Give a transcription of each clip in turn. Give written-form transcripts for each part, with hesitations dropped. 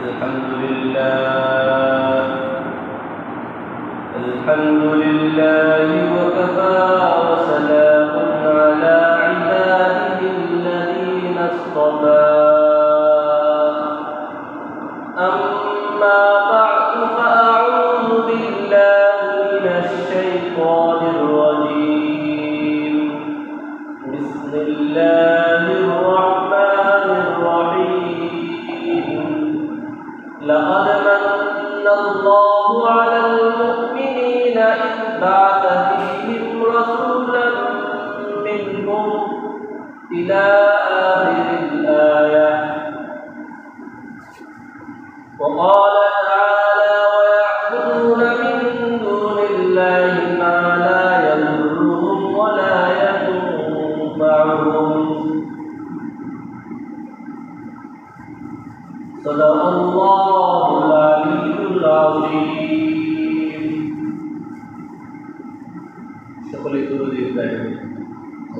الحمد لله وكفى وسلام على عباده الذين اصطفى أما بعد فأعوذ بالله من الشيطان الرجيم بسم الله الرحمن الرحيم لقد من الله على المؤمنين إذ بعث فيهم رسولا منهم إلى آخر الآية وقال تعالى ويعبدون من دون الله ما لا يضرهم ولا ينفعهم صدق الله العلي العظيم সকলে দুরূদ ইব্রাহিম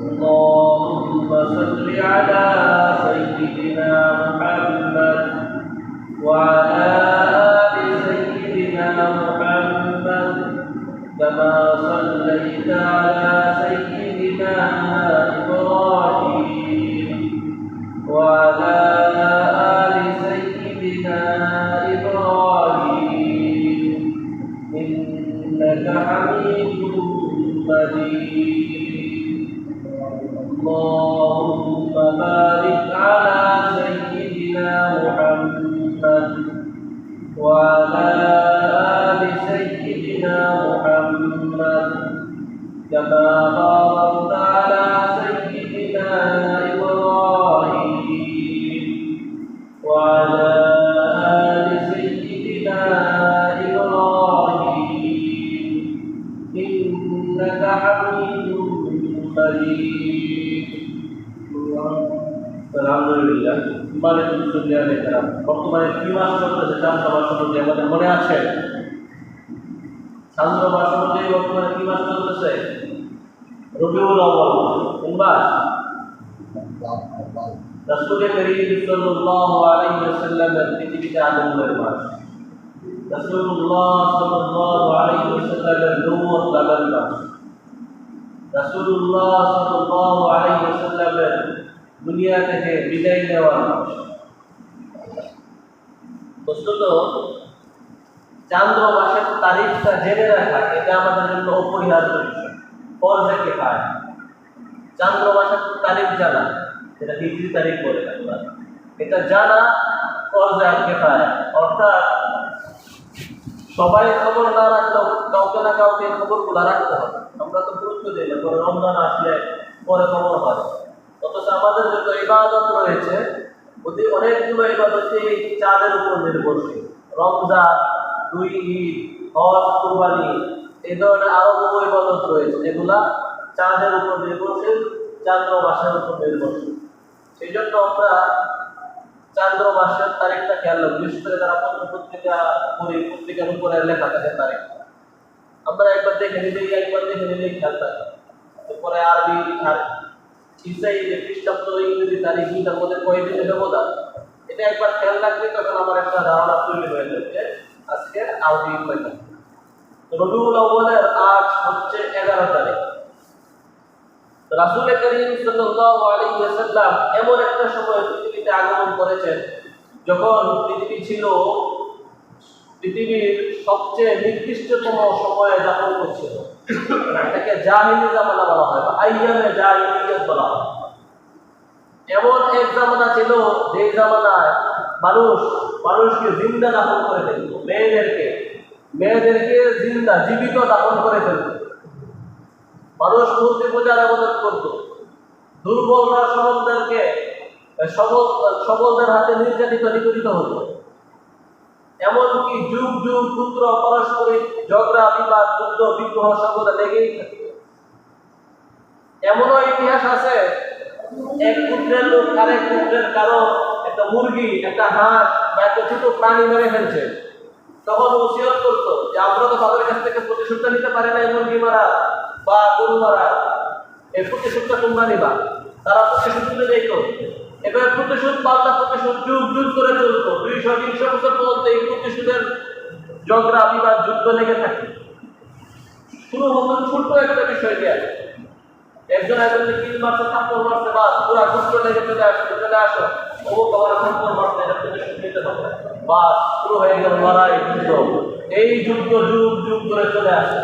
اللهم صل على سيدنا محمد وعلى آل سيدنا محمد كما صليت على سيدنا إبراهيم وعلى آل سيدنا إبراهيم إنك حميد مجيد اللهم بارك على سيدنا محمد وعلى آل سيدنا محمد كما باركت على سيدنا إبراهيم وعلى آل سيدنا إبراهيم إنك حميد مجيد আলহামদুলিল্লাহ মানে দুনিয়া দেখলাম বর্তমানে কি মাস চলতেছে চান্দ্র মাস সম্বন্ধে আমাদের মনে আছে চান্দ্র মাস সম্বন্ধে বর্তমানে কি মাস চলতেছে রবিউল আউয়াল কোন মাস রাসূল করিম সাল্লাল্লাহু আলাইহি ওয়াসাল্লামের পৃথিবীতে আগমনের মাস রাসূলুল্লাহ সাল্লাল্লাহু আলাইহি ওয়াসাল্লামের নবুয়ত লাগার মাস রাসূলুল্লাহ সাল্লাল্লাহু আলাইহি ওয়াসাল্লামের দুনিয়া থেকে বিদায় নেওয়ার মাস বস্তুত চান্দ্র মাসের তারিখটা জেনে রাখা এটা আমাদের জন্য অপরিহার্য বিষয় ফরজে কিফায়া চান্দ্র মাসের তারিখ জানা এটা হিজরি তারিখ বলে আমরা এটা জানা ফরজে কিফায়া অর্থাৎ সবাই খবর না রাখলেও কাউকে না কাউকে খবরগুলো রাখতে হবে আমরা তো গুরুত্ব দিই না পরে রমজান আসলে পরে খবর হয় অথচ আমাদের যত ইবাদত রয়েছে ওদের অনেকগুলো ইবাদত এই চাঁদের উপর নির্ভরশীল রমজান দুই ঈদ হজ কুরবানি এই ধরনের আরো বহু ইবাদত রয়েছে যেগুলা চাঁদের উপর নির্ভরশীল চান্দ্র মাসের উপর নির্ভরশীল সেই জন্য আমরা চান্দ্র মাসের তারিখটা খেয়াল রাখবো বিশেষ করে যারা পত্রিকা পড়ি পত্রিকার উপরে লেখা থাকে তারিখটা আমরা একবার দেখে নিলেই খেয়াল থাকে এরপরে আরবি আর ইসরাই খ্রিস্টাব্দ ইংরেজি তারিখ দুইটার মধ্যে কয়দিনের ব্যবধান এটা একবার খেয়াল রাখলে তখন আমার একটা ধারণা তৈরি হয়ে যাবে আজকে আরবি কয়টা রবিউল আউয়ালের আজ হচ্ছে 11 তারিখ রাসূল করিম সাল্লাল্লাহু আলাইহি ওয়াসাল্লাম এমন একটা সময় পৃথিবীতে আগমন করেছেন যখন পৃথিবী ছিল পৃথিবীর সবচেয়ে নিকৃষ্টতম সময়ে যাপন করছিল এটাকে জাহিলি জামানা বলা হয় বা আইয়ামে জাহিলিয়ত বলা হয় এমন এক জামানা ছিল যে জামানায় মানুষকে জিন্দা দাফন করে ফেলত মেয়েদেরকে জিন্দা জীবিত দাফন করে ফেলত মানুষ মূর্তি পূজার আবাদত করত দুর্বলরা সবলদের হাতে নির্যাতিত হতো এমনকি যুগ যুগ পুত্র পারস্পরিক ঝগড়া বিবাদ যুদ্ধ বিগ্রহ সর্বদা লেগেই থাকে এমনও ইতিহাস আছে এক পুত্রের লোক আরেক পুত্রের কারো একটা মুরগি একটা হাঁস বা একটা ছোট প্রাণী মেরে ফেলছে তখন ওসিয়ত করতো যে আমরা তো তাদের কাছ থেকে প্রতিশোধটা নিতে পারি না এই মুরগি মারা বা গরু মারা এই প্রতিশোধটা তোমরা নিবা তারা প্রতিশোধ তুলে যেত এবার প্রতিশোধ পাল্টা প্রতিশোধ যুগ যুগ করে চলতো, 200-300 বছর পর্যন্ত এই প্রতিশোধের ঝগড়া বিবাদ যুদ্ধ লেগে থাকে। শুরু হতো ছোট্ট একটা বিষয় দিয়ে, একজন একজনকে কিল মারছে, থাপ্পড় মারছে, বাস পুরা যুদ্ধ লেগে চলে আসো অমুক আমার থাপ্পড় মারছে, এটা প্রতিশোধ নিতে হবে, বাস শুরু হয়ে গেল লড়াই যুদ্ধ। এই যুদ্ধ যুগ যুগ ধরে চলে আসে,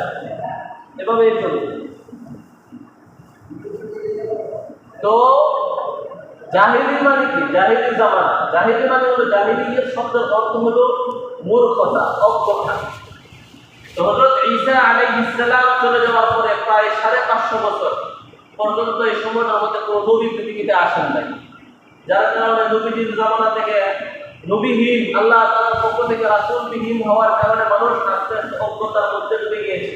এভাবেই চলবে। তো জাহিলি মানে কি? জাহিলি জামানা, জাহিলি মানে হলো, জাহিলিয়ত শব্দের অর্থ হলো মূর্খতা, অজ্ঞতা। তো হযরত ঈসা আলাইহিস সালাম চলে যাওয়ার পরে প্রায় 550 বছর পর্যন্ত এই সময়টার মধ্যে কোনো নবী পৃথিবীতে আসেন নাই, যার কারণে নবীজির জামানা থেকে নবীহীন, আল্লাহ তাআলার পক্ষ থেকে রাসূলবিহীন হওয়ার কারণে মানুষ আস্তে আস্তে অজ্ঞতার মধ্যে ডুবে গিয়েছে।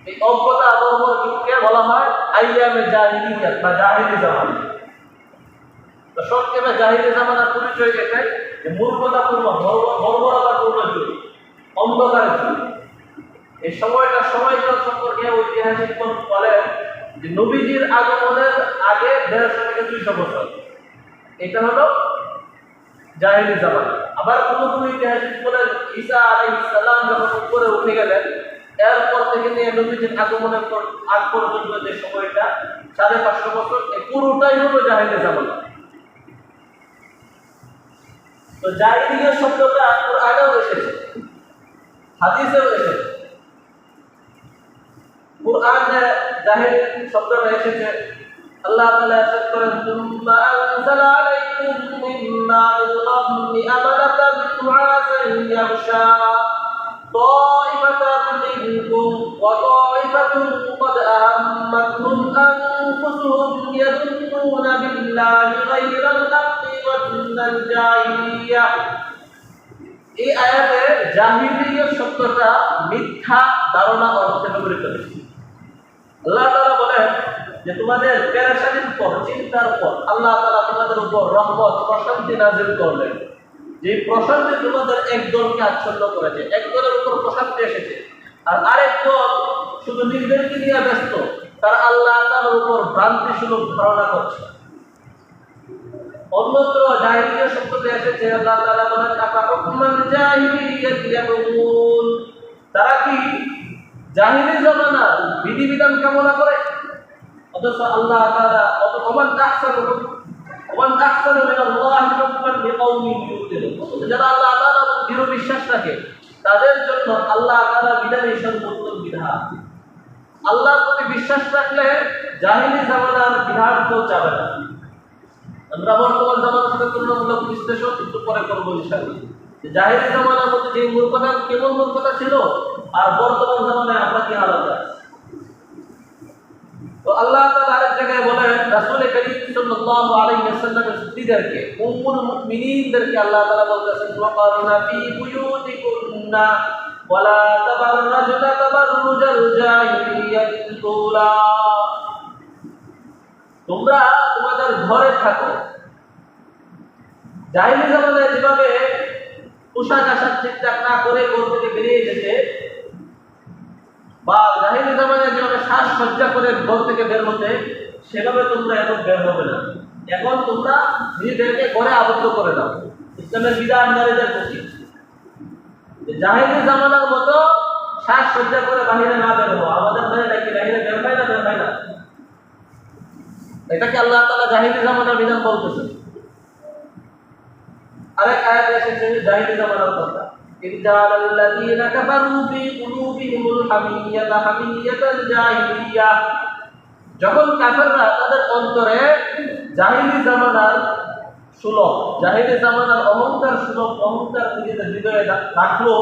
এই অজ্ঞতা অবলম্বনকে বলা হয় আইয়ামে জাহিলিয়াত বা জাহিলি জামানা। তো সংক্ষেপে জাহিলি জামানার পরিচয় এটাই যে মূর্খতাপূর্ণ, বর্বরতাপূর্ণ যুগ, অন্ধকার যুগ। এই সময়কাল সম্পর্কে ঐতিহাসিকগণ বলেন যে নবীজির আগমনের আগে 150 থেকে 200 বছর, এটা হলো জাহিলি জামানা। আবার কোনো ইতিহাসিক বলেন ঈসা আলাইহিস সালাম যখন উপরে উঠে গেলেন, এরপর থেকে নিয়ে নবীজির আগমনের পর আগ পর্যন্ত যে সময়টা 550 বছর, এই পুরোটাই হলো জাহিলি জামানা। তো জাহিলিয়ত শব্দটা কোরআনেও এসেছে, হাদিসেও এসেছে। কোরআনে জাহিল শব্দটা এসেছে, আল্লাহ তাআলা ইরশাদ করেন, সুম্মা আনজালা আলাইকুম মিন বা'দিল গাম্মি আমানাতান নু'আসান ইয়াগশা তা'iফাতান মিনকুম ওয়া তা'iফাতুন ক্বাদ আহাম্মাতুহুম আনফুসুহুম ইয়াদুন্নুনা বিল্লাহি গায়রাল হাক্কি ওয়া দুন্নাল জাহিলিয়াহ। এই আয়াতে জাহিলিয়ত শব্দটা মিথ্যা ধারণা অর্থে ব্যবহৃত হয়েছে। আল্লাহ তাআলা বলেন যে তোমাদের পেরেশানির পর, চিন্তার পর আল্লাহ তাআলা তোমাদের উপর রহমত, প্রশান্তি নাযিল করলেন। যে প্রশান্তি তোমাদের একদলকে আচ্ছন্ন করেছে, একদলের উপর প্রশান্তি এসেছে, আর আরেক দল শুধু নিজেদেরকে নিয়ে ব্যস্ত, তারা আল্লাহ তাআলার উপর ভ্রান্তিসুলভ ধারণা করছে। অন্যত্র জাহিলিয়ত শব্দটি এসেছে, আল্লাহ তাআলা বলেন আফাহুকমান জাহিলিয়াতি ইয়াবগুন, তারা কি জাহিলি জামানার বিধিবিধান কামনা করে? অথচ আল্লাহ তাআলা ওমান আহসানু মিনাল্লাহি হুকমান লিকাওমিন ইউকিনুন, যারা আল্লাহ তাআলার উপর দৃঢ় বিশ্বাস রাখে তাদের জন্য আল্লাহ তাআলা বিধানই সর্বোত্তম বিধান। আল্লাহর প্রতি বিশ্বাস রাখলে জাহিলি জামানার বিধান কেউ যাবে না। আমরা বর্তমান জামানার সাথে তুলনামূলক বিশ্লেষণ একটু পরে করবো ইনশাআল্লাহ। জাহিলি জামানার মধ্যে যে মূর্খতা, কেমন মূর্খতা ছিল, আর বর্তমান জামানায় আমরা কি হালত আছে। তো আল্লাহ তাআলা আরেক জায়গায় বলেন, রাসূল করিম সাল্লাল্লাহু আলাইহি ওয়াসাল্লামের স্ত্রীদেরকে, উম্মুল মুমিনিনদেরকে আল্লাহ তাআলা বলতেছেন, ওয়াকারনা ফি বুয়ুতিকুন্না ওয়ালা তাবাররাজনা তাবাররুজাল জাহিলিয়াতিল উলা, তোমরা তোমাদের ঘরে থাকো। জাহিলি জামানায় যেভাবে পোশাক আশাক ঠিকঠাক না করে ঘর থেকে বেরিয়ে যেতে, বা জাহিলি জামানায় যেভাবে সাজসজ্জা করে ঘর থেকে বের হতে, সেভাবে তোমরা এখন বের হবে না। এখন তোমরা নিজেদেরকে ঘরে আবদ্ধ করে দাও। ইসলামের বিধান নারীদের প্রতি, জাহিলি জামানার মতো সাজসজ্জা করে বাহিরে না বের হবো। আমাদের ধরে নাকি বাহিরে বের হয় না, এটাকে আল্লাহ তাআলা জাহিলি জামানার বিধান বলতেছেন। আরেক আয়াতে এসেছে জাহিলি জামানার কথা, ইনজালাল্লাযীনা কাফারু ফি কুলুবিহিমুল হামিয়াতা হামিয়াতাল জাহিলিয়াহ, যখন কাফেররা তাদের অন্তরে জাহিলি জামানার সুলভ, জাহিলি জামানার অহংকার সুলভ অহংকার নিজেদের হৃদয়ে রাখলো,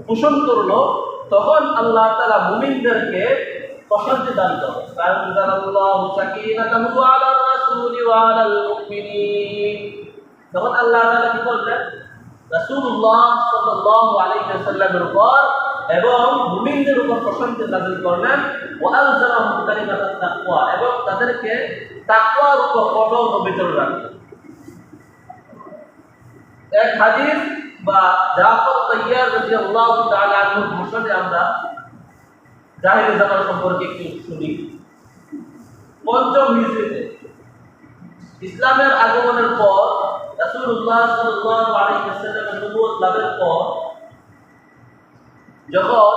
পোষণ করলো, তখন আল্লাহ তাআলা মুমিনদেরকে প্রশান্তি দান করে। আনজালাল্লাহু সাকিনাতাহু আলার রাসূলি ওয়া আলাল মুমিনিন, তখন আল্লাহ তাআলা কি করলেন? রাসূলুল্লাহ সাল্লাল্লাহু আলাইহি ওয়াসাল্লামের উপর এবং মুমিনদের উপর প্রশান্তি নাযিল করলেন। ওয়া আলজামাহুম কালিমাতাত তাকওয়া, এবং তাদেরকে তাকওয়ার উপর অটল অবিচল রাখলেন। এক হাদিস বা জাফর তাইয়ার রাদিয়াল্লাহু তাআলা আনহুর ভাষণে আমরা জাহিলি জামানা সম্পর্কে একটু শুনি। ৫ম হিজরিতে ইসলামের আগমনের পর রাসূলুল্লাহ সাল্লাল্লাহু আলাইহি ওয়াসাল্লামের নবুয়ত লাভের পর যখন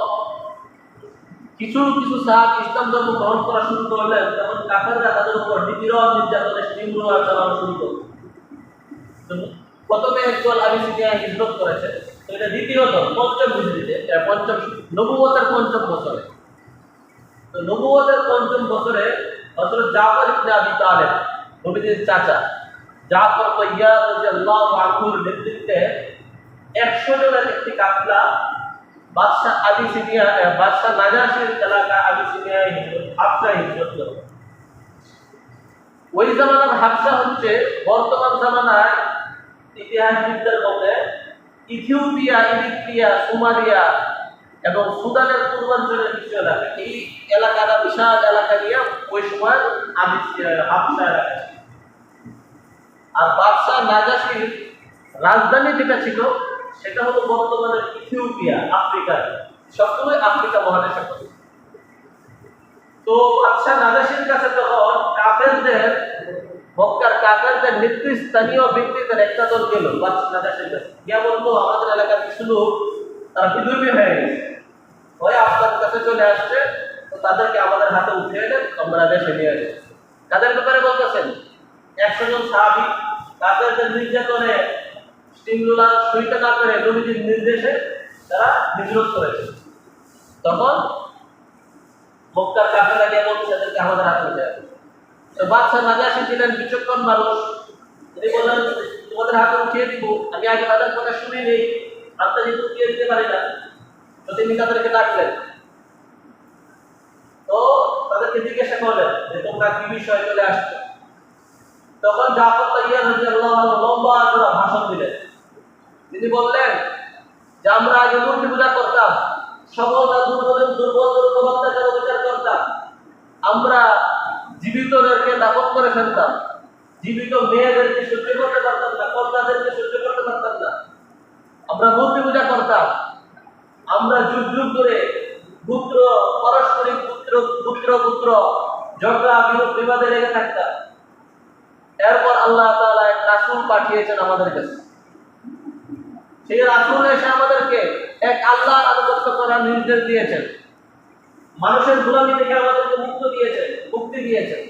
কিছু কিছু সাহাবী ইসলাম ধর্ম গ্রহণ করা শুরু করলেন, তখন কাফেররা তাদের উপর নিপীড়ন নির্যাতনের তীব্র চালানো শুরু করল। প্রথমে একদল আবিসিনিয়া হিজরত করেছে, তো এটা দ্বিতীয়ত পঞ্চম হিজরিতে, পঞ্চম নবুয়তের পঞ্চম বছরে। তো নবুয়তের পঞ্চম বছরে হযরত জাফর ইবনে আবি তালেব, নবীজির চাচা জাফর তাইয়ার রাদিয়াল্লাহু আনহুর নেতৃত্বে 100 জনের একটি কাফলা বাদশা নাজাশির এলাকা আবিসিনিয়ায় হাবশায় হিজরত করে। ওই জামানার হাবশা হচ্ছে বর্তমান জামানার ইতিহাসবিদদের মতে ইথিওপিয়া, ইরিত্রিয়া, সোমালিয়া এবং সুদানের পূর্বাঞ্চলের কিছু এলাকা। এই এলাকাটা বিশাল এলাকা নিয়ে ওই সময় হাবশা এলাকা। আর বাদশা নাজাশির রাজধানী যেটা ছিল সেটা হলো বর্তমানের ইথিওপিয়া, আফ্রিকার, সবসময় আফ্রিকা মহাদেশে। তো বাদশা নাজাশির কাছে তখন মক্কার কাফেরদের নেতৃস্থানীয় ব্যক্তিদের একটা দল গেল বাদশা নাজাশির কাছে, গিয়া বললো আমাদের এলাকার কিছু লোক তারা বিধর্মী হয়ে গেছে, ওই আপনার কাছে চলে আসছে, তো তাদেরকে আমাদের হাতে উঠিয়ে দেন, আমরা দেশে নিয়ে আসি। তাদের ব্যাপারে বলতেছেন 100 জন সাহাবী কাফেরদের নির্যাতনে স্টিমুলার সইতে না পেরে নবীজির নির্দেশে তারা হিজরত করেছে। তখন মক্কার কাফেররা গিয়ে বলছে তাদেরকে আমাদের হাতে উঠে আসে। তো বাদশা নাজাশী ছিলেন বিচক্ষণ মানুষ, তিনি বললেন তোমাদের হাতে উঠিয়ে দিব, আমি আগে তাদের কথা শুনি নেই, হাতটা যেহেতু উঠিয়ে দিতে পারি না। তো তিনি তাদেরকে ডাকলেন, তো তাদেরকে জিজ্ঞাসা করলেন যে তোমরা কি বিষয়ে চলে আসছো। তখন জাফর তাইয়ার রাদিয়াল্লাহু আনহু লম্বা করে ভাষণ দিলেন। তিনি বললেন যে আমরা আগে মূর্তি পূজা করতাম, সবলতা দুর্বলদের অত্যাচার বিচার করতাম, আমরা জীবিতদেরকে দাফন করে ফেলতাম, জীবিত মেয়েদেরকে সহ্য করতে পারতাম না, কন্যাদেরকে সহ্য করতে পারতাম না, আমরা মূর্তি পূজা করতাম, আমরা যুগ যুগ ধরে পারস্পরিক পুত্র ঝগড়া বিবাদে লেগে থাকতাম। এরপর আল্লাহ তাআলা এক রাসূল পাঠিয়েছেন আমাদের কাছে, সেই রাসূল এসে আমাদেরকে এক আল্লাহর আনুগত্য করার নির্দেশ দিয়েছেন, মানুষের গোলামি থেকে আমাদেরকে মুক্তি দিয়েছেন।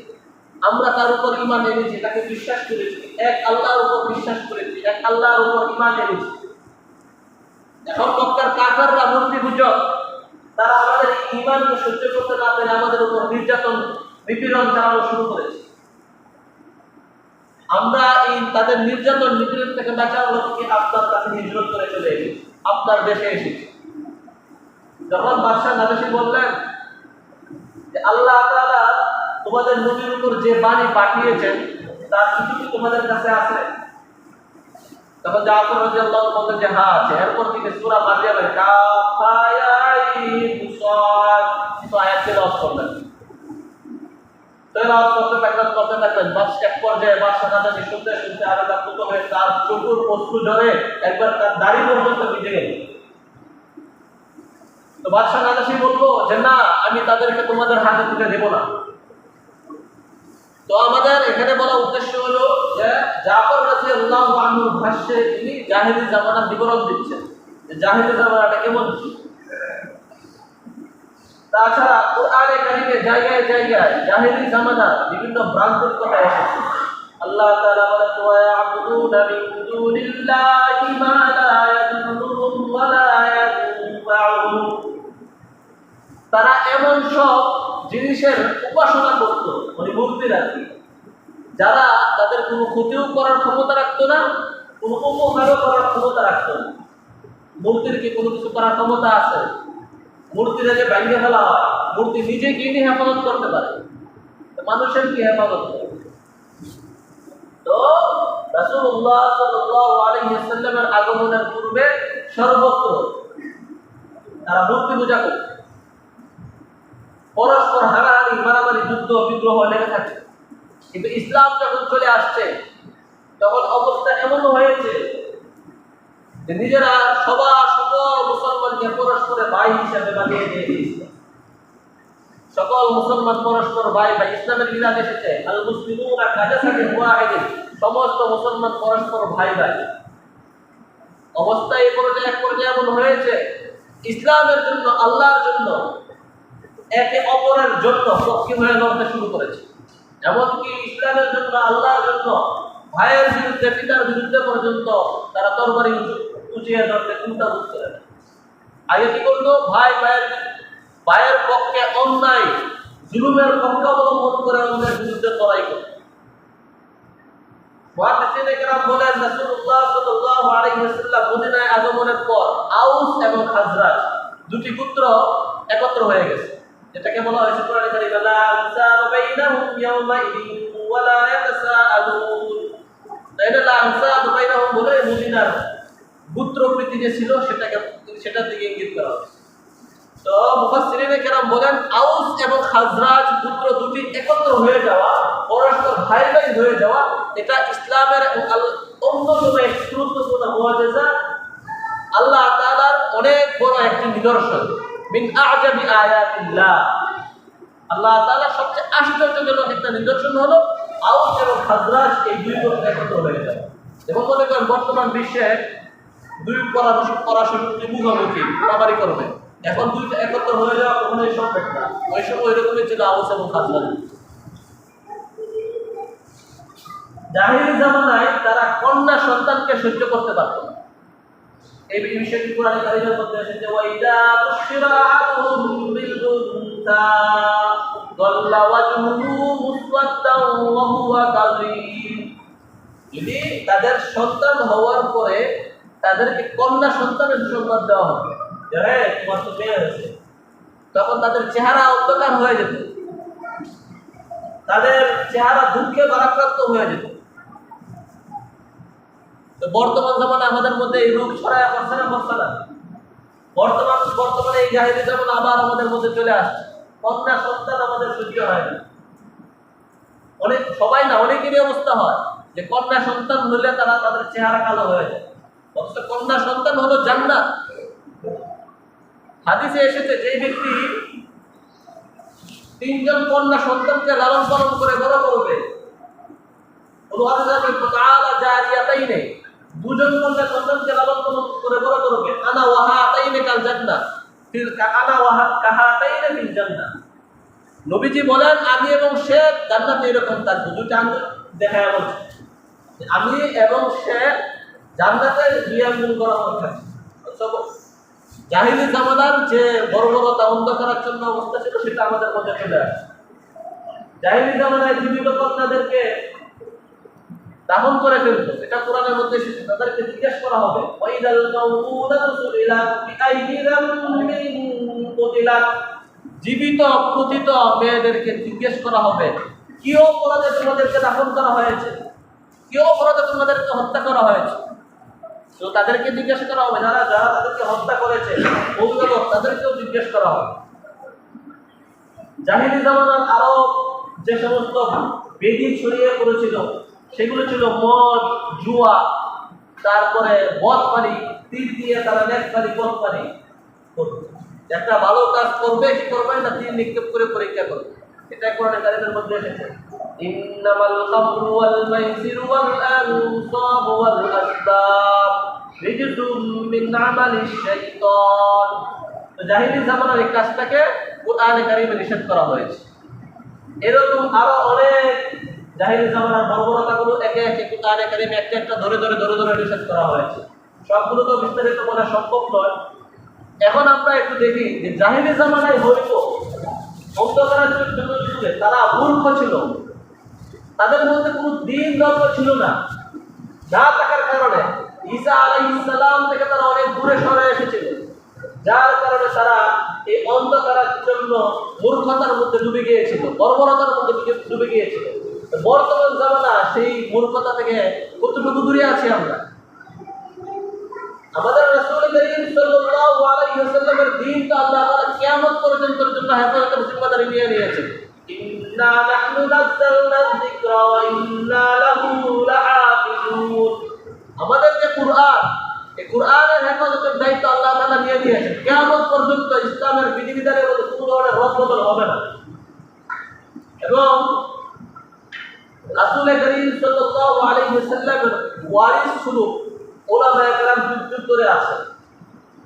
আমরা তার উপর ঈমান এনেছি, তাকে বিশ্বাস করেছি, এক আল্লাহর উপর বিশ্বাস করেছি, এক আল্লাহর উপর ঈমান এনেছি। এখন মক্কার কাফেররা মূর্তি পূজক, তারা আমাদের ঈমানকে সহ্য করতে না পেরে আমাদের উপর নিপীড়ন চালানো শুরু করেছে। আমরা এই তাদের নির্যাতন নিপীড়ন থেকে বাঁচার লক্ষ্যে আপনার কাছে হিজরত করে চলে এসেছি, আপনার দেশে এসেছি। যখন বাদশা নাজাশী বললেন যে আল্লাহ তাআলা তোমাদের নবীর উপর যে বাণী পাঠিয়েছেন তার কিছু কি তোমাদের কাছে আছে? তখন জাফর রাদিয়াল্লাহু আনহু বললেন যে হ্যাঁ আছে। এরপর থেকে সূরা মারইয়ামের কাফ হা আইন সাদ আয়াত তেলাওয়াত করলেন। তেলাওয়াত করতে থাকলেন। এক পর্যায়ে বাদশা নাজাশী শুনতে আবেগ আপ্লুত হয়ে তার চোখের অশ্রু ঝরে একবার তার দাড়ি পর্যন্ত ভিজে গেল। তো বাদশা নাজাশী বললো যে না, আমি তাদেরকে তোমাদের হাতে তুলে দেব না। তো আমাদের এখানে বলা উদ্দেশ্য হলো যে জাফর রাদিয়াল্লাহু আনহুর ভাষ্যে তিনি জাহেলি জামানার বিবরণ দিচ্ছেন, যে জাহেলি জামানাটা কেমন ছিল। তাছাড়া কোরআনে কারিমে জায়গায় জায়গায় জাহেলি জামানার বিভিন্ন ভ্রান্তির কথা এসেছে। আল্লাহ তাআলা বলেন ওয়া ইয়াবুদুনা মিন দুনিল্লাহি মা লা ইয়াদুররুহুম ওয়া লা ইয়ানফাউহুম। তারা এমন সব জিনিসের উপাসনা করত, মানে মূর্তির আর কি, যারা তাদের কোনো ক্ষতিও করার ক্ষমতা রাখতো না, কোনো উপকারও করার ক্ষমতা রাখতো না। মূর্তির কি কোনো কিছু করার ক্ষমতা আছে? মূর্তিটা যে ভেঙে ফেলা হয়, মূর্তি নিজে কি নিয়ে হেফাজত করতে পারে, মানুষের কি হেফাজত করে? তো রাসূলুল্লাহ সাল্লাল্লাহু আলাইহি ওয়াসাল্লামের আগমনের পূর্বে সর্বত্র তারা মূর্তি পূজা করত, পরস্পর হানাহানি মারামারি যুদ্ধ বিগ্রহ লেগে থাকে। কিন্তু ইসলাম যখন চলে আসছে তখন অবস্থা এমন হয়েছে যে নিজেরা সকল মুসলমানকে পরস্পরের ভাই হিসাবে বানিয়ে দিয়েছে। সকল মুসলমান পরস্পর ভাই ভাই, ইসলামের মিলাদ এসেছে, আল মুসলিমুনা কাজাসাতিন ওয়াহিদিন, সমস্ত মুসলমান পরস্পর ভাই ভাই। অবস্থা এই পর্যায়ে এক পর্যায়ে এমন হয়েছে, ইসলামের জন্য, আল্লাহর জন্য একে অপরের জন্য পক্ষী হয়ে লড়তে শুরু করেছে। এমনকি ইসলামের জন্য, আল্লাহর জন্য ভাইয়ের বিরুদ্ধে, পিতার বিরুদ্ধে পর্যন্ত তারা তরবারি উঁচিয়ে ধরতে চিন্তা করছে। আগে কি করতো? ভাইয়ের পক্ষে অন্যায় জুলুমের পক্ষে অবলম্বন করে অন্যের বিরুদ্ধে লড়াই করত। মুহাদ্দিসিনে কেরাম বলেন, রাসূলুল্লাহ সাল্লাল্লাহু আলাইহি ওয়াসাল্লাম মদিনায় আগমনের পর আউস এবং খাজরাজ দুটি গোত্র একত্র হয়ে গেছে, যেটাকে বলা হয়েছে কোরআনে কারীমে লা আনসাব বাইনাহুম ইয়াওমাইদিন ওয়া লা ইয়াতাসাআলুন। এটা লা আনসাব বাইনাহুম বলে মদিনার গোত্রপ্রীতি যে ছিল সেটার দিকে ইঙ্গিত করা হয়েছে। তো মুফাসসিরিনে কেরাম বলেন, আউস এবং খাজরাজ গোত্র দুটি একত্র হয়ে যাওয়া, পরস্পর ভাই ভাই হয়ে যাওয়া, এটা ইসলামের অন্যতম একটি গুরুত্বপূর্ণ মুআজিজা, আল্লাহ তাআলার অনেক বড় একটি নিদর্শন। মিন আ'জাবি আয়াতিল্লাহ, আল্লাহ তাআলা সবচেয়ে আশ্চর্যজনক একটা নিদর্শন হলো আউস এবং খাজরাজ এই দুই গোত্র একত্র হয়ে যাওয়া। এবং মনে করেন বর্তমান বিশ্বে দুই পরাশক্তি মুখোমুখি মারামারি করবে, এখন দুইটা একত্র হয়ে যাওয়া কখনোই সম্ভব না। ওই সময় এরকমই ছিল আউস এবং খাজরাজ। জাহিলি জামানায় তারা কন্যা সন্তানকে সহ্য করতে পারত না। এই বিষয়টি কোরআনে কারীমের মধ্যে এসেছে, ওয়াইদা তুশিরা আহুম বিল উনসা যাল্লা ওয়াজহুহু মুসওয়াদ্দান ওয়া হুয়া কাযীম। যদি তাদের সন্তান হওয়ার পরে তাদেরকে কন্যা সন্তানের সুসংবাদ দেওয়া হবে, যে তোমার তো মেয়ে হয়েছে, তখন তাদের চেহারা অন্ধকার হয়ে যেত, তাদের চেহারা দুঃখে ভারাক্রান্ত হয়ে যেত। তো বর্তমান জামানায় আমাদের মধ্যে এই রোগ ছড়ায় পড়ছে না, পড়ছে না? বর্তমানে এই জাহিলি জামানা আবার আমাদের মধ্যে চলে আসছে। কন্যা সন্তান আমাদের সহ্য হয় না। সবাই না, অনেকেরই অবস্থা হয় যে কন্যা সন্তান হলে তাদের চেহারা কালো হয়ে যায়। অথচ কন্যা সন্তান হলো জান্নাত। হাদিসে এসেছে, যে ব্যক্তি 3 জন কন্যা সন্তানকে লালন পালন করে বড় করবে, জারিয়াতাইনে 2 জন কন্যা সন্তানকে লালন পালন করে বড় করবে, আনা ওয়াহাতাইনে কাল জান্নাহ আনা ওয়াহাতাইনে ফিল জান্নাহ। নবীজি বলেন, আমি এবং সে জান্নাতে এরকম থাকবো। দুইটা আঙ্গুল দেখায় বলছে, আমি এবং সে জান্নাতে 2 আঙ্গুল বরাবর থাকবে। জাহিলি জামানার যে বর্বরতা, অন্ধকারের জন্য অবস্থা ছিল, সেটা আমাদের মধ্যে চলে আসে। জাহিলি জামানায় জীবিত কন্যাদেরকে দাফন করে ফেলতো, এটা কোরআনের মধ্যে এসেছে। তাদেরকে জিজ্ঞেস করা হবে, ওয়াইদাল মাউউদাতু সুইলাত বিআইয়ি যামবিন কুতিলাত। জীবিত প্রতিত মেয়েদেরকে জিজ্ঞেস করা হবে, কি অপরাধে তোমাদেরকে দাফন করা হয়েছে, কি অপরাধে তোমাদেরকে হত্যা করা হয়েছে। তো তাদেরকে জিজ্ঞেস করা হবে, যারা তাদেরকে হত্যা করেছে, অভিভাবক, তাদেরকেও জিজ্ঞেস করা হবে। জাহিলি জামানার আরো যে সমস্ত বেদি ছড়িয়ে পড়েছিল, সেগুলো ছিল মদ, জুয়া, তারপরে বদমারি, তীর দিয়ে তারা নেককারি বদমারি করবে। একটা ভালো কাজ করবে কি করবে না, তীর নিক্ষেপ করে পরীক্ষা করবে। এটা কোরআনে কারীমের মধ্যে এসেছে, ইন্নামাল খামরু ওয়াল মাইসিরু ওয়াল আনসাবু ওয়াল আসলাম রিজসুম মিন আমালিশ শাইতান। তো জাহিলি জামানার এই কাজটাকে কোরআনে কারীমে নিষেধ করা হয়েছে। এরকম আরো অনেক জাহিলি জামানার বর্বরতাগুলো একে একে কোরআনে কারীমে একটা ধরে নিষেধ করা হয়েছে। সবগুলো তো বিস্তারিত বলা সম্ভব নয়। এখন আমরা একটু দেখি যে জাহিলি জামানায় হইতো অন্ধকারের যুগে তারা মূর্খ ছিল, তাদের মধ্যে কোনো দ্বীন ধর্ম ছিল না। যা থাকার কারণে ঈসা আলাইহিস সালাম থেকে তারা অনেক দূরে সরে এসেছিল, যার কারণে তারা এই অন্ধকারের জন্য মূর্খতার মধ্যে ডুবে গিয়েছিল, বর্বরতার মধ্যে ডুবে গিয়েছিল। বর্তমান জামানা সেই মূর্খতা থেকে কতটুকু দূরে আছি আমরা? আমাদের রাসূল করিম সাল্লাল্লাহু আলাইহি ওয়াসাল্লামের দ্বীন তো আল্লাহ তাআলা কিয়ামত পর্যন্তের জন্য হেফাজতের জিম্মাদারি নিয়ে নিয়েছেন। ইন্না নাহনু নাযালনা যিকরা ওয়া ইন্না লাহু লাহাফিজুন। আমাদের যে কুরআন, এই কুরআনের হেফাজতের দায়িত্ব আল্লাহ তাআলা নিয়ে নিয়েছেন। কিয়ামত পর্যন্ত ইসলামের বিধিবিধানের মধ্যে কোনো ধরনের রদবদল হবে না। এবং রাসূল করিম সাল্লাল্লাহু আলাইহি ওয়াসাল্লামের ওয়ারিস স্বরূপ উলামায়ে কেরাম যুগ ধরে আছে।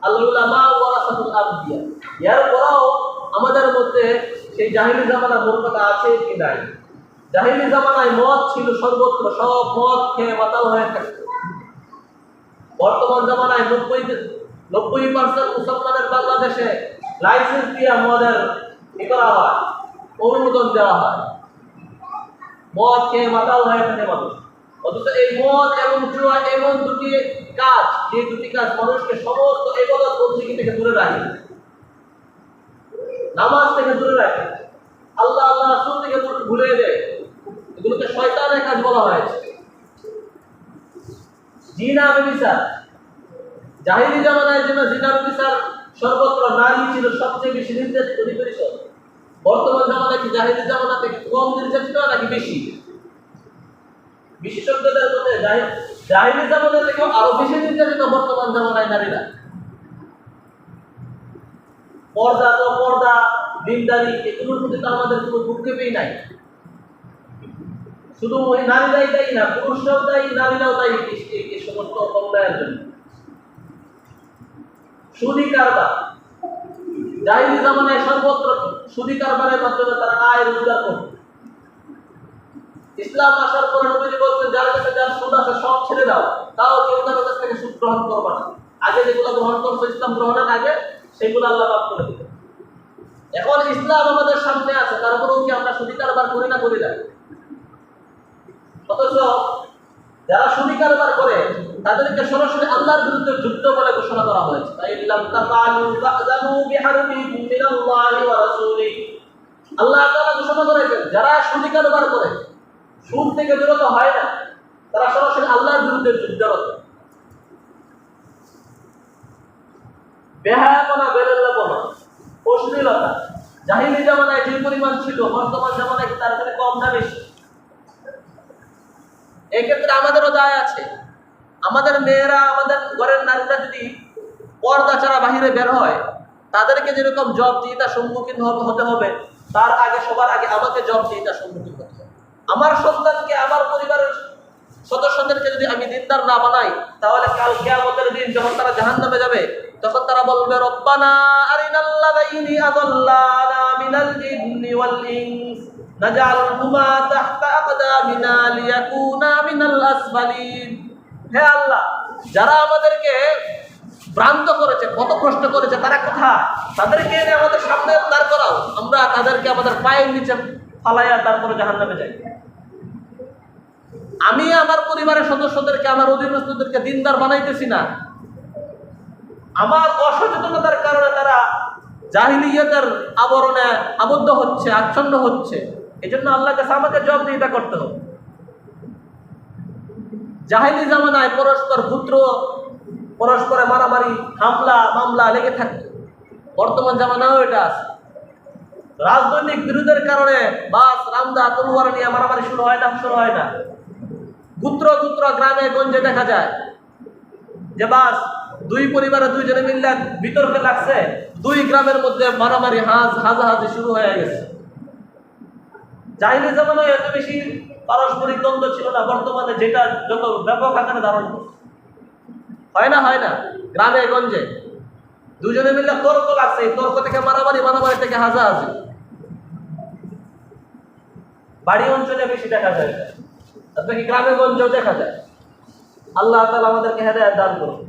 আল উলামা ওয়ারাসাতুল আম্বিয়া। এরপরও আমাদের মধ্যে সেই জাহিলি জামানার মূর্খতা আছে কি নাই? জাহিলি জামানায় মদ ছিল সর্বত্র, সব মদ খেয়ে মাতাল হয়ে থাকত। বর্তমান জামানায় 90% মুসলমানের বাংলাদেশে লাইসেন্স দিয়ে মদের কি করা হয়, অনুমোদন দেওয়া হয়। মদ খেয়ে মাতাল হয়ে থাকে মানুষ। অথচ এই মদ এবং জুয়া এমন দুটি কাজ, যে দুটি কাজ মানুষকে সমস্ত ইবাদত বন্দেগী থেকে দূরে রাখে, নামাজ থেকে দূরে রাখে, আল্লাহ আল্লাহ রাসূল থেকে ভুলিয়ে দেয়। এগুলোকে শয়তানের কাজ বলা হয়েছে। জিনা ব্যভিচার, জাহিলি জামানায় যেন জিনা ব্যভিচার সর্বত্র, নারী ছিল সবচেয়ে বেশি নির্যাতিত নিপীড়িত। বর্তমান জামানায় কি জাহিলি জামানা থেকে কম নির্যাতিত নাকি বেশি? বিশেষজ্ঞদের মতে জাহিলি জামানা থেকে আরো বেশি নির্যাতিত বর্তমান জামানায় নারীরা। পর্দা তো পর্দা, দিনদারি, এগুলোর প্রতি তো আমাদের কোনো ভূক্ষেপই নাই। শুধু নারীরাই দায়ী না, পুরুষরাও দায়ী, নারীরাও দায়ী এই সমস্ত অন্যায়ের জন্য। সুদী কারবার, জাহিলি জামানায় সর্বত্র সুদী কারবারের মাধ্যমে তারা আয় রোজগার করত। ইসলাম আসার পরে নবীজি বলছেন, যার কাছে যার সুদ আছে সব ছেড়ে দাও, তাও কেউ তার কাছ থেকে সুদ গ্রহণ করবে না। আগে যেগুলো গ্রহণ করছো ইসলাম গ্রহণের আগে, সেগুলো আল্লাহ মাফ করে দিবে। এখন ইসলাম আমাদের সামনে আছে, তারপরেও কি আমরা সুদী কারবার করি না? করি না। অথচ যারা সুদী কারবার করে তাদেরকে সরাসরি আল্লাহর বিরুদ্ধে যুদ্ধ বলে ঘোষণা করা হয়েছে। তাই লাম তাফআলু ফাযানু বিহারবিন মিনাল্লাহি ওয়া রাসূলিহি। আল্লাহ তাআলা ঘোষণা করেছেন, যারা সুদী কারবার করে, সুদ থেকে বিরত হয় না, তারা সরাসরি আল্লাহর বিরুদ্ধে যুদ্ধরত। বেহায়াপনা, বেরেল্লাপনা, অশ্লীলতা জাহিলি জামানায় যে পরিমাণ ছিল, বর্তমান জামানায় তার থেকে কম না বেশি? এক্ষেত্রে আমাদেরও দায় আছে। আমাদের মেয়েরা, আমাদের ঘরের নারীরা যদি পর্দা ছাড়া বাহিরে বের হয়, তাদেরকে যেরকম জবাবদিহিতার সম্মুখীন হতে হবে, তার আগে সবার আগে আমাকে জবাবদিহিতার সম্মুখীন হতে হবে। আমার সন্তানকে, আমার পরিবারের সদস্যদেরকে যদি আমি দিনদার না বানাই, তাহলে কাল কিয়ামতের দিন যখন তারা জাহান্নামে যাবে, তখন তারা বলবে, রব্বানা আরিনাল্লাযাইনি আযাল্লানা মিনাল জিন্নি ওয়াল ইনস নাজআলহুমা তাহতা আকদামিনা লিয়াকুনা মিনাল আসফালিন। হে আল্লাহ, যারা আমাদেরকে ভ্রান্ত করেছে, পথভ্রষ্ট করেছে, তারা কোথায়? তাদেরকে এনে আমাদের সামনে দাঁড় করাও, আমরা তাদেরকে আমাদের পায়ের নিচে ফালাইয়া তারপরে জাহান্নামে যাই। আমি আমার পরিবারের সদস্যদেরকে, আমার অধীনস্থদেরকে দিনদার বানাইতেছি না, আমার অসচেতনতার কারণে তারা জাহিলিয়াতের আবরণে আবদ্ধ হচ্ছে, আচ্ছন্ন হচ্ছে। এই জন্য আল্লাহর কাছে আমাকে জবাবদিহিতা করতে হবে। জাহিলি জামানায় পরস্পর পুত্র, পরস্পরে মারামারি, হামলা মামলা লেগে থাকতো। বর্তমান জামানাও এটা আছে। রাজনৈতিক বিরোধের কারণে বাস, রামদা, তলোয়ার নিয়ে মারামারি শুরু হয় না? শুরু হয় না? গুত্র গুত্র গ্রামে গঞ্জে দেখা যায় যে বাস, দুই পরিবারে দুইজনে মিললে বিতর্কে লাগছে, দুই গ্রামের মধ্যে মারামারি, হাজাহাজি শুরু হয়ে গেছে। জাহিলি জামানায় এত বেশি পারস্পরিক দ্বন্দ্ব ছিল না, বর্তমানে যেটা যত ব্যাপক আকারে ধারণ করছে। হয় না? হয় না? গ্রামে গঞ্জে দুজনে মিললে তর্ক লাগছে, তর্ক থেকে মারামারি, মারামারি থেকে হাজাহাজি। বাড়ি অঞ্চলে বেশি দেখা যায়, আপনাকে গ্রামে গঞ্জেও দেখা যায়। আল্লাহ তাআলা আমাদেরকে হেদায়েত দান করুন।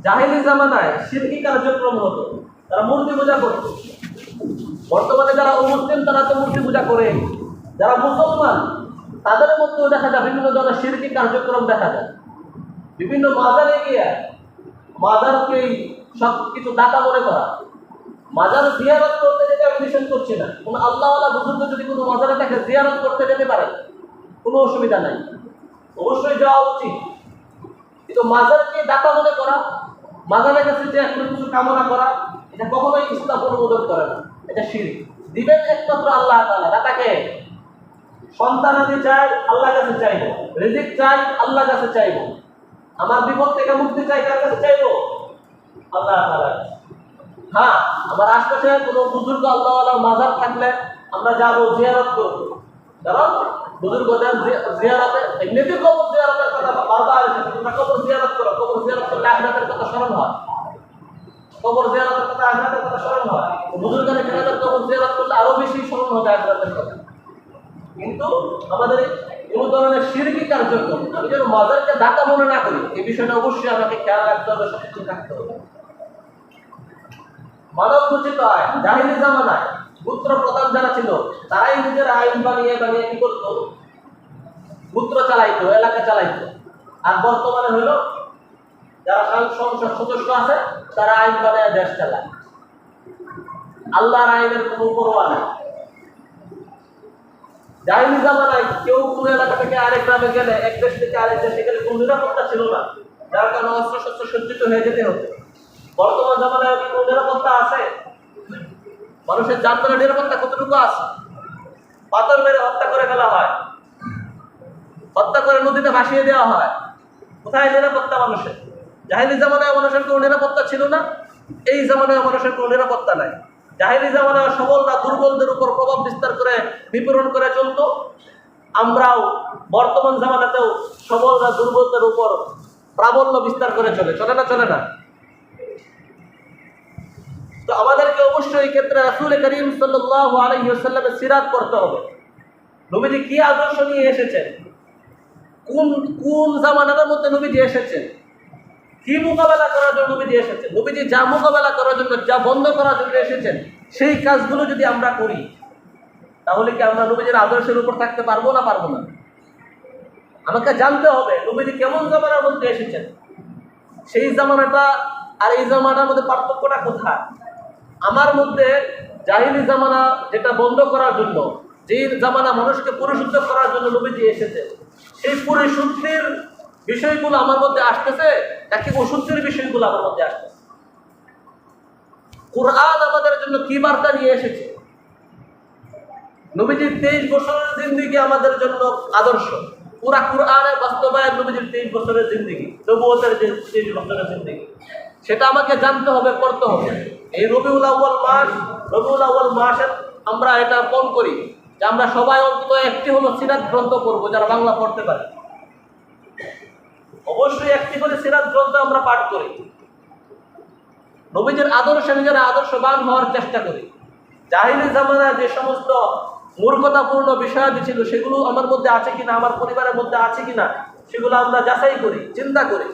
জাহিলি জামানায় শিরকি কার্যক্রম হতো, তারা মূর্তি পূজা করত। বর্তমানে যারা অমুসলিম তারা তো মূর্তি পূজা করে, যারা মুসলমান তাদের মধ্যেও দেখা যায় বিভিন্ন ধরনের শিরকি কার্যক্রম দেখা যায়। বিভিন্ন মাজারে গিয়ে মাজারকেই সব কিছু দাতা মনে করা। মাজার জিয়ারত করতে যেতে আমি নিষেধ করছি না, কোন আল্লাহওয়ালা বুজুর্গ যদি কোনো মাজারে তাকে জিয়ারত করতে যেতে পারে, কোনো অসুবিধা নাই, অবশ্যই যাওয়া উচিত। কিন্তু মাজারকে দাতা মনে করা, মাজারের কাছে যে একটা কিছু কামনা করা, এটা কখনোই ইসলাম অনুমোদন করে না। এটা শিরক। দিবেন একমাত্র আল্লাহ তাআলা। দাতাকে সন্তানাদি চাই, আল্লাহর কাছে চাইব। রিজিক চাই, আল্লাহর কাছে চাইব। আমার বিপদ থেকে মুক্তি চাই, কার কাছে চাইব? আল্লাহ তাআলা। হ্যাঁ, আমার আশপাশে কোনো বুজুর্গ আল্লাহওয়ালার মাজার থাকলে আমরা যাবো জিয়ারত করবো, কারণ বুজুর্গদের জিয়ারতে এমনিতে কবর জিয়ারতের কথা বারবার এসেছে। তোমরা কবর জিয়ারত করো, কবর জিয়ারত করলে আখিরাতের কথা স্মরণ হয়, কবর জিয়ারতের কথা আখিরাতের কথা স্মরণ হয়। বুজুর্গদের কিরামের কবর জিয়ারত করলে আরো বেশি স্মরণ হবে আখিরাতের কথা। কিন্তু আমাদের কোন ধরনের শিরকি কার্যক্রম আমি যেন মাজারকে দাতা মনে না করি, এই বিষয়টা অবশ্যই আমাকে খেয়াল রাখতে হবে, সচেতন থাকতে হবে। মানব রচিত আইন জাহিলি জামানায় পুত্র প্রধান যারা ছিল তারাই নিজের আইন বানিয়ে বানিয়ে কি করতো, পুত্র চালাইতো, এলাকা চালাইতো। আর বর্তমানে হলো যারা সংসদ সদস্য আছে তারা আইন বানায় দেশ চালায়। আল্লাহর আইনের কোনো পরোয়া নেই। জাহিলি জামানায় কেউ কোন এলাকা থেকে আরেক গ্রামে গেলে, এক দেশ থেকে আরেক দেশে গেলে কোনো নিরাপত্তা ছিল না, যার কারণে অস্ত্র শস্ত্র সজ্জিত হয়ে যেতে হতো। বর্তমান জামানায় কি কোনো নিরাপত্তা আছে? মানুষের জানমালের নিরাপত্তা কতটুকু আছে? পাথর মেরে হত্যা করে ফেলা হয়, হত্যা করে নদীতে ভাসিয়ে দেওয়া হয়। কোথায় নিরাপত্তা মানুষের? জাহিলি জামানায় মানুষের কোনো নিরাপত্তা ছিল না, এই জামানায় মানুষের কোনো নিরাপত্তা নাই। জাহিলি জামানায় সবলরা দুর্বলদের উপর প্রভাব বিস্তার করে বিপরণ করে চলতো। আমরাও বর্তমান জামানাতেও সবলরা দুর্বলদের উপর প্রাবল্য বিস্তার করে চলে না? চলে না? তো আমাদেরকে অবশ্যই এই ক্ষেত্রে রাসূল করিম সাল্লাল্লাহু আলাইহি ওয়াসাল্লামের সিরাত পড়তে হবে। নবীজি কি আদর্শ নিয়ে এসেছেন, কোন জামানার মধ্যে নবীজি এসেছেন, কি মোকাবেলা করার জন্য নবীজি এসেছেন, নবীজি যা মোকাবেলা করার জন্য, যা বন্ধ করার জন্য এসেছেন, সেই কাজগুলো যদি আমরা করি তাহলে কি আমরা নবীজির আদর্শের উপর থাকতে পারবো না? পারবো না। আমাকে জানতে হবে নবীজি কেমন জামানার মধ্যে এসেছেন, সেই জামানাটা আর এই জামানার মধ্যে পার্থক্যটা কোথায়। আমার মধ্যে জাহিলি জামানা যেটা বন্ধ করার জন্য, যেই জামানা মানুষকে পরিশুদ্ধ করার জন্য নবীজি এসেছে, সেই পরিশুদ্ধির বিষয়গুলো আমার মধ্যে আসতেছে নাকি অশুদ্ধির বিষয়গুলো আমার মধ্যে আসতেছে? কুরআন আমাদের জন্য কি বার্তা নিয়ে এসেছে? নবীজির 23 বছরের জিন্দেগি আমাদের জন্য আদর্শ। পুরা কুরআনের বাস্তবায়ন নবীজির 23 বছরের জিন্দেগি, নবুয়তের যে 23 বছরের জিন্দেগি, সেটা আমাকে জানতে হবে, পড়তে হবে। এই রবিউল আউয়াল মাসের আমরা এটা কম করি যে আমরা সবাই অন্তত একটি হলো সিরাত গ্রন্থ পড়বো, যারা বাংলা পড়তে পারে। অবশ্যই একটি করে সিরাত গ্রন্থ আমরা পাঠ করি, নবীজির আদর্শে নিজেরা আদর্শবান হওয়ার চেষ্টা করি। জাহিলি জামানায় যে সমস্ত মূর্খতাপূর্ণ বিষয়াদি ছিল সেগুলো আমার মধ্যে আছে কিনা, আমার পরিবারের মধ্যে আছে কিনা, সেগুলো আমরা যাচাই করি, চিন্তা করি,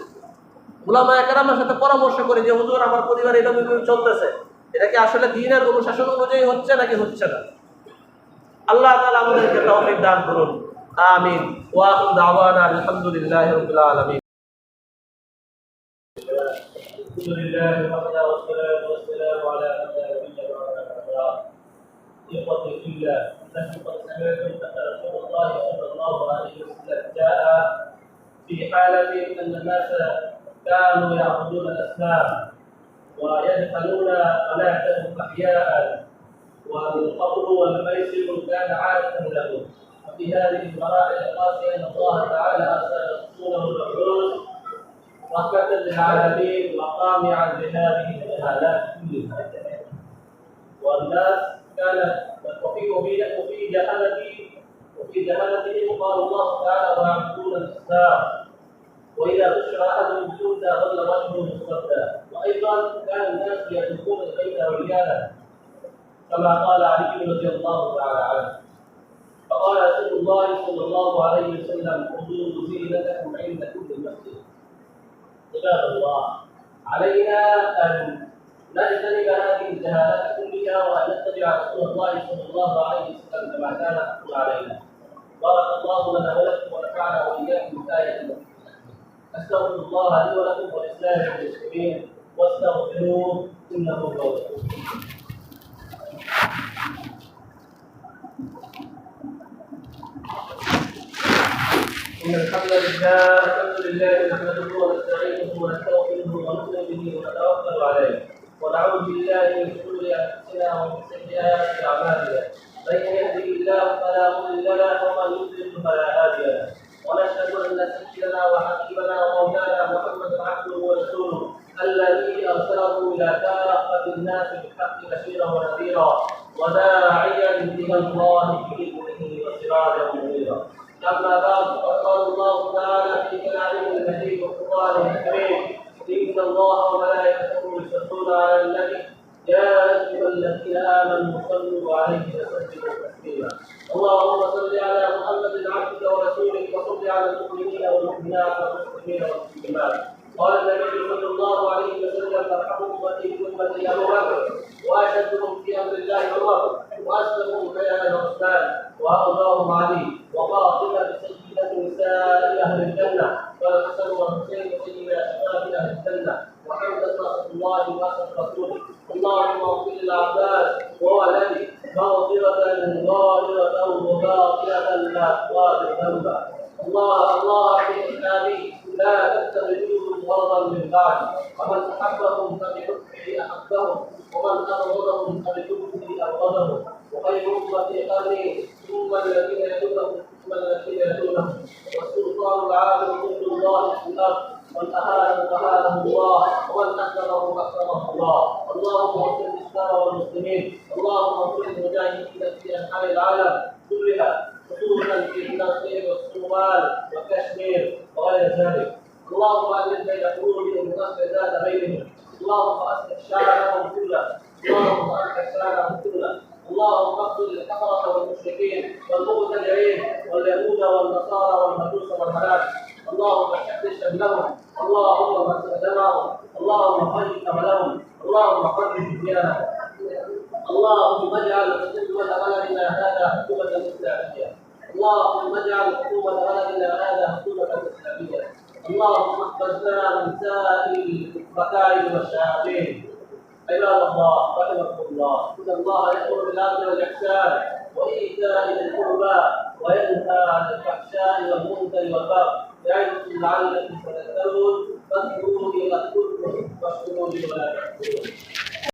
উলামায়ে কেরামের সাথে পরামর্শ করি যে হুজুর আমার পরিবার এরকম চলতেছে, এটা কি আসলে দ্বীনের অনুশাসন অনুযায়ী হচ্ছে নাকি হচ্ছে না? আল্লাহ তাআলা আমাদেরকে তৌফিক দান করুন, আমিন। ওয়া আখিরু দাওয়ানা আলহামদুলিল্লাহি রাব্বিল আলামিন। আলহামদুলিল্লাহি ওয়াহদা ওয়াসসালাতু ওয়াসসালামু আলা মান লা নাবিয়্যা বা'দাহু। ইখওয়াতি ফিল্লাহ, লাকুম qad sami'tum anna Rasulullah sallallahu alaihi wasallam jaa'a fi halatin anna an-nasa kanu ya'buduna al-asnam wa yadfaluna salatahum ahya'an والقبر والميسر كان عادة لهم. وفي هذه المراحل القاسية أن الله تعالى أرسل رسوله المبعوث رحمة للعالمين وقامعا لهذه الجهالات كلها. والناس كانت وفي جهالتهم قال الله تعالى ويعبدون الأصنام وإذا بشر أحدهم بالأنثى ظل وجهه مسودا. وأيضا كان الناس يتركون البيت رجالا كما قال علي رضي الله تعالى عنه. فقال رسول الله صلى الله عليه وسلم خذوا زينتكم عند كل مسجد. عباد الله، علينا أن نجتنب هذه الجهالات كلها وأن نتبع رسول الله صلى الله عليه وسلم كما كان حقا علينا. بارك الله لنا ولكم ونفعنا وإياكم بآية أستغفر الله لي ولكم ولسائر المسلمين واستغفروه إنه هو الغفور. إن الحمد لله نحمده ونستعينه ونستغفره ونؤمن به ونتوكل عليه ونعوذ بالله من شرور أنفسنا ومن سيئات أعمالنا. من يهده الله فلا مضل له ومن يضلل فلا هادي له. ونشهد أن سيدنا وحبيبنا ومولانا محمدا عبده ورسوله الذي أرسله إلى كافة الناس بالحق بشيرا ونذيرا وداعيا إلى الكريم إن الله وملائكته يصلون على النبي يا أيها الذين آمنوا صلوا عليه وسلموا تسليما اللهم صل على محمد عبدك ورسولك وصل على المؤمنين والمؤمنات والمسلمين والمسلمات قال النبي صلى الله عليه وسلم ترحم أمتي بأمتي أبو بكر وأشدهم في أمر الله عمر وأسلمهم بيان عثمان وأرضاهم علي وفاطمة سيدة نساء أهل الجنة والحسن والحسين سيدا شباب أهل الجنة وحمد رسول الله وأسد رسوله اللهم اغفر للعباس وولدي مغفرة ظاهرة وباطنة لا تغادر ذنبا الله في إسلامي لا تتخذوهم غرضا من بعد ومن أحبهم فبحبه أحبهم ومن أبغضهم فبحبه أبغضهم وخير أمتي قرني ثم الذين يلونهم ثم الذين يلونهم والسلطان العادل كل الله في الأرض من أهانه فهانه الله ومن أكرمه أكرمه الله اللهم اغفر الإسلام والمسلمين اللهم اغفر المجاهدين في أنحاء العالم كلها خصوصا في فلسطين والصومال وكشمير وغير ذلك اللهم ألف بين قلوبهم ونصر ذات بينهم اللهم أصلح شعبهم كله اللهم أصلح شعبهم كله اللهم اقتل الكفرة والمشركين والمبتدعين واليهود والنصارى والمجوس والملاك اللهم شتت شملهم اللهم مسح دمهم اللهم خير عملهم اللهم فرج ديانهم اللهم اجعل حكومة بلدنا هذا حكومة إسلامية اللهم اجعل حكومة بلدنا هذا حكومة إسلامية اللهم احفظ لنا من سائر المكائد والشياطين عباد الله رحمكم الله ان الله يامر بالعدل والاحسان وايتاء ذي القربى وينهى عن الفحشاء والمنكر والبغي يعظكم لعلكم تذكرون فاذكروني اذكركم واشكروا لي ولا تكفرون